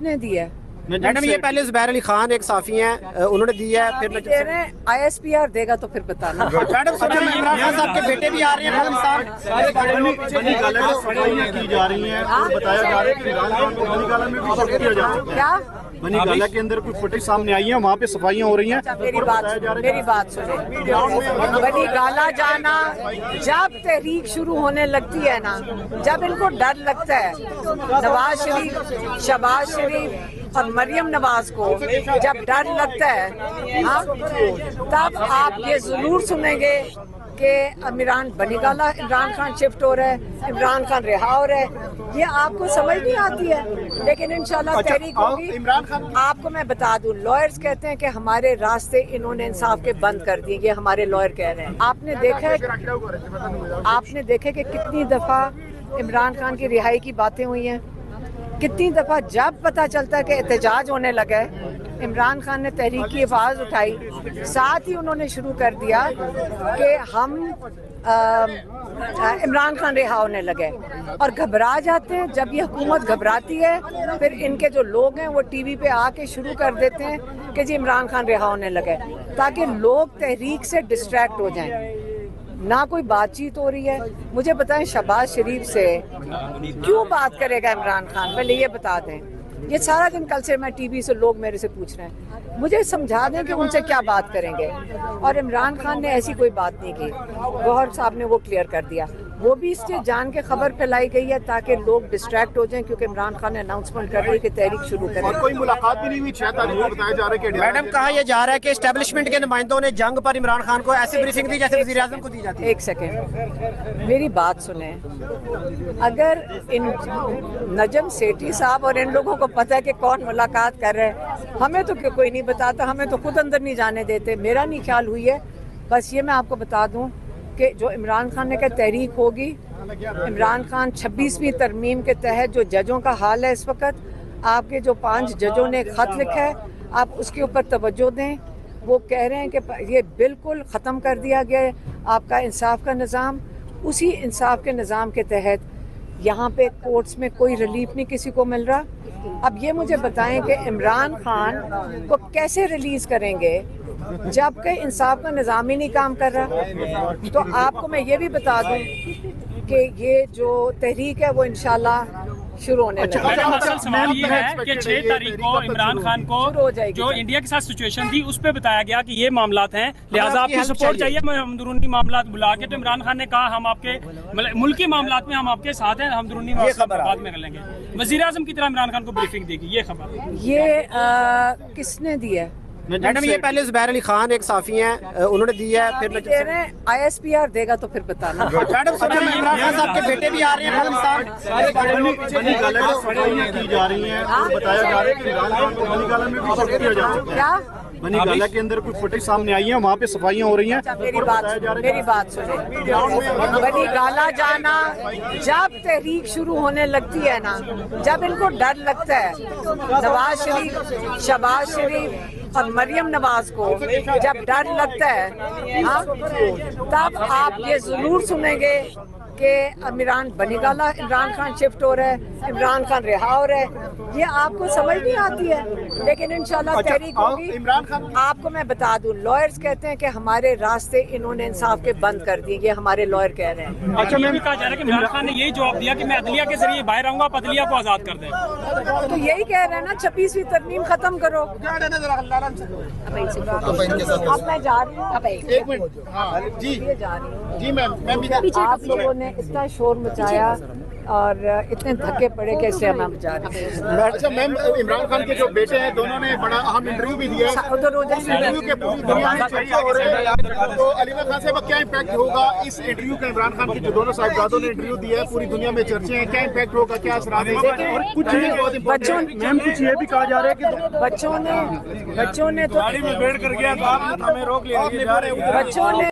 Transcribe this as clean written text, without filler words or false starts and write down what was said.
किसने दी है? मैडम ये पहले जुबैर अली खान एक साफी हैं, उन्होंने दी है, फिर दे रहे हैं, ISPR देगा तो फिर बताना। मैडम सुनिए, इमरान खान साहब के बेटे भी आ रहे हैं पाकिस्तान। की जा रही हैं, बताया जा रहा है कि इमरान खान को बनी गाला में भी शिफ्ट किया जा रहा है। क्या बनी गाला के अंदर कुछ फुटेज सामने आई है, वहाँ पे सफाइयाँ हो रही हैं। मेरी बात सुने। बनी गाला जाना जब तहरीक शुरू होने लगती है ना, जब इनको डर लगता है, नवाज शरीफ, शहबाज शरीफ और मरियम नवाज को जब डर लगता है, हाँ, तब आप ये जरूर सुनेंगे कि बनी गाला इमरान खान शिफ्ट हो रहा है, इमरान खान रिहा हो रहा है। ये आपको समझ नहीं आती है, लेकिन इंशाल्लाह तहरीक होगी। इमरान खान आपको मैं बता दूं, लॉयर्स कहते हैं कि हमारे रास्ते इन्होंने इंसाफ के बंद कर दिए, ये हमारे लॉयर कह रहे हैं। आपने देखा कि कितनी दफ़ा इमरान खान की रिहाई की बातें हुई हैं, कितनी दफ़ा जब पता चलता है कि एहतजाज होने लगा है, इमरान खान ने तहरीक की आवाज़ उठाई, साथ ही उन्होंने शुरू कर दिया कि हम इमरान खान रिहा होने लगे और घबरा जाते हैं। जब ये हुकूमत घबराती है, फिर इनके जो लोग हैं वो टीवी पे आके शुरू कर देते हैं कि जी इमरान खान रिहा होने लगे, ताकि लोग तहरीक से डिस्ट्रैक्ट हो जाएं। ना कोई बातचीत हो रही है। मुझे बताएं, शहबाज शरीफ से क्यों बात करेगा इमरान खान? पहले ये बता दें। ये सारा दिन कल से मैं टीवी से लोग मेरे से पूछ रहे हैं, मुझे समझा दें कि उनसे क्या बात करेंगे। और इमरान खान ने ऐसी कोई बात नहीं की, गौहर साहब ने वो क्लियर कर दिया। वो भी इससे जान के खबर फैलाई गई है ताकि लोग डिस्ट्रैक्ट हो जाएं, क्योंकि इमरान खान ने अनाउंसमेंट कर दी कि तहरीक शुरू करें। और कोई मुलाकात भी नहीं हुई, 6 तारीख को बताया जा रहा है कि मैडम कहा यह जा रहा है कि एस्टेब्लिशमेंट के नुमाइंदों ने जंग पर इमरान खान को ऐसी ब्रीफिंग दी जैसे वज़ीर आज़म को दी जाती है। एक सेकेंड, मेरी बात सुने। अगर इन नजम सेठी साहब और इन लोगों को पता है कि कौन मुलाकात कर रहे हैं, हमें तो कोई नहीं बताता, हमें तो खुद अंदर नहीं जाने देते। मेरा नहीं ख्याल हुई है। बस ये मैं आपको बता दूं कि जो इमरान खान ने कहा तहरीक होगी, इमरान खान 26वीं तरमीम के तहत जो जजों का हाल है इस वक्त, आपके जो 5 जजों ने खत लिखा है, आप उसके ऊपर तवज्जो दें। वो कह रहे हैं कि ये बिल्कुल ख़त्म कर दिया गया है आपका इंसाफ का निज़ाम। उसी इंसाफ के निज़ाम के तहत यहाँ पे कोर्ट्स में कोई रिलीफ नहीं किसी को मिल रहा। अब ये मुझे बताएं कि इमरान खान को कैसे रिलीज़ करेंगे जबकि इंसाफ का निज़ाम ही नहीं काम कर रहा। तो आपको मैं ये भी बता दूं कि ये जो तहरीक है वो इंशाल्लाह शुरू होने लगी। सवाल ये है कि 6 तारीख को इमरान खान को जो इंडिया के साथ सिचुएशन थी उस पे बताया गया कि ये मामलात हैं, लिहाजा आपकी सपोर्ट चाहिए। अंदरूनी मामलात बुला के, तो इमरान खान ने कहा हम आपके मुल्की मामलात में हम आपके साथ हैं, हम अंदरूनी मामलात बाद में कर लेंगे। वज़ीर आज़म की तरह इमरान खान को ब्रीफिंग देगी, ये खबर ये किसने दी है? मैडम ये पहले जुबैर अली खान एक साफी हैं, उन्होंने दी है, फिर दे रहे हैं, ISPR देगा तो फिर बताना। मैडम सुनिए, इमरान खान साहब के बेटे भी आ रहे हैं पाकिस्तान। बनी गाला की जा रही हैं, बताया जा रहा है कि इमरान खान को बनी गाला में भी शिफ्ट किया जा रहा है। क्या बनी गाला के अंदर कुछ फुटेज सामने आई है, वहाँ पे सफाइयाँ हो रही हैं। मेरी बात सुने। बनी गाला जाना जब तहरीक शुरू होने लगती है ना, जब इनको डर लगता है, नवाज शरीफ, शहबाज शरीफ और मरियम नवाज को जब डर लगता है, हाँ, तब आप ये जरूर सुनेंगे कि बनी गाला इमरान खान शिफ्ट हो रहा है, इमरान खान रिहा हो रहा है। ये आपको समझ नहीं आती है, लेकिन इंशाल्लाह तहरीक होगी। इमरान खान आपको मैं बता दूं, लॉयर्स कहते हैं कि हमारे रास्ते इन्होंने इंसाफ के बंद कर दिए, ये हमारे लॉयर कह रहे हैं। अच्छा, मैं भी कहा जा रहा है कि इमरान खान ने यही जवाब दिया कि मैं अदलिया के जरिए बाहर आऊंगा, आप अदलिया को आजाद कर दें। तो यही कह रहे हैं ना, 26वीं तरमीम खत्म करो। अब मैं जा रही हूँ, एक मिनट जी जा रही हूँ जी मैम आप लोगों ने इतना शोर मचाया और इतने धक्के पड़े कि इससे हम जा रहे हैं। अच्छा मैम, इमरान खान के जो बेटे हैं दोनों ने बड़ा अहम इंटरव्यू भी दिया है, इंटरव्यू के पूरी दुनिया में चर्चा हो रही है। तो अलीमा खान साहब क्या इम्पैक्ट होगा इस इंटरव्यू का? इमरान खान के जो दोनों साहिबजादों ने इंटरव्यू दिया है, पूरी दुनिया में चर्चे हैं, क्या इम्पैक्ट होगा, क्या असर आएगा? और कुछ बच्चों मैम कुछ ये भी कहा जा रहा है कि बच्चों ने तो गाड़ी में बैठ कर गया तो आपने हमें रोक लिया। बच्चों ने